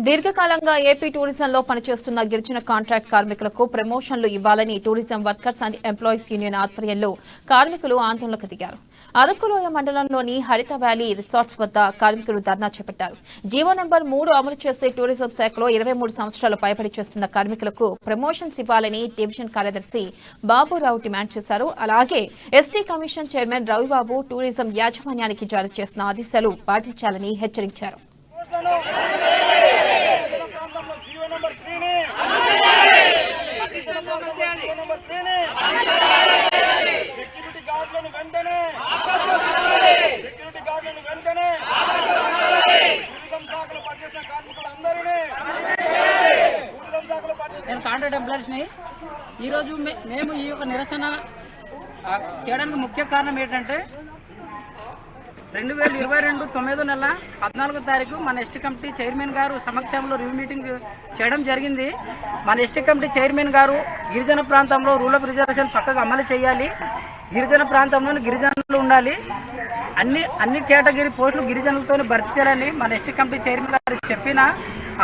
దీర్ఘకాలంగా ఏపీ టూరిజంలో పనిచేస్తున్న గిరిజన కాంట్రాక్ట్ కార్మికులకు ప్రమోషన్లు ఇవ్వాలని tourism workers and employees union ఆధ్వర్యంలో కార్మికులు ఆందోళనకు దిగారు. అరకులోయ మండలంలోని హరిత వ్యాలీ రిసార్ట్స్ వద్ద కార్మికులు ధర్నా చేపట్టారు. జీవో నంబర్ 3 అమలు చేసే టూరిజం శాఖలో 23 సంవత్సరాలు పైబడి చేస్తున్న కార్మికులకు ప్రమోషన్స్ ఇవ్వాలని డివిజన్ కార్యదర్శి బాబురావు డిమాండ్ చేశారు. అలాగే ST commission chairman Ravibabu tourism యాజమాన్యానికి జారీ చేసిన ఆదేశాలు పాటించాలని హెచ్చరించారు. నేను కాంట్రాక్ట్ ఎంప్లాయీస్ని ఈరోజు మేము ఈ యొక్క నిరసన చేయడానికి ముఖ్య కారణం ఏంటంటే 2022 9వ నెల 14వ తారీఖు మన ఎస్టీ కమిటీ చైర్మన్ గారు సమక్షంలో రివ్యూ మీటింగ్ చేయడం జరిగింది. మన ఎస్టీ కమిటీ చైర్మన్ గారు గిరిజన ప్రాంతంలో రూల్ ఆఫ్ రిజర్వేషన్ పక్కగా అమలు చేయాలి, గిరిజన ప్రాంతంలో గిరిజనులు ఉండాలి, అన్ని కేటగిరీ పోస్టులు గిరిజనులతో భర్తీ చేయాలని మన ఎస్టీ కమిటీ చైర్మన్ గారు చెప్పినా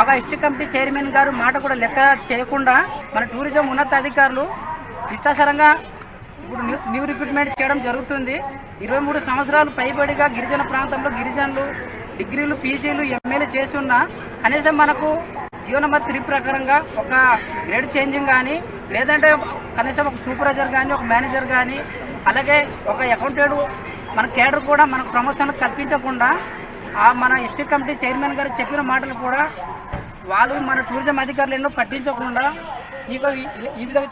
ఒక ఎస్టీ కమిటీ చైర్మన్ గారు మాట కూడా లెక్క చేయకుండా మన టూరిజం ఉన్నతాధికారులు ఇష్టాసరంగా ఇప్పుడు న్యూ రిక్రూట్మెంట్ చేయడం జరుగుతుంది. 23 సంవత్సరాలు పైబడిగా గిరిజన ప్రాంతంలో గిరిజనులు డిగ్రీలు పీజీలు ఎంఏలు చేసి ఉన్నా కనీసం మనకు జీవో నంబర్ 3 ప్రకారంగా ఒక గ్రేడ్ చేంజింగ్ కానీ లేదంటే కనీసం ఒక సూపర్వైజర్ కానీ ఒక మేనేజర్ కానీ అలాగే ఒక అకౌంటెంట్ మన కేడర్ కూడా మనకు ప్రమోషన్ కల్పించకుండా మన ఎస్టీ కమిటీ చైర్మన్ గారు చెప్పిన మాటలు కూడా వాళ్ళు మన టూరిజం అధికారులు ఎన్నో పట్టించకుండా ఈ విధంగా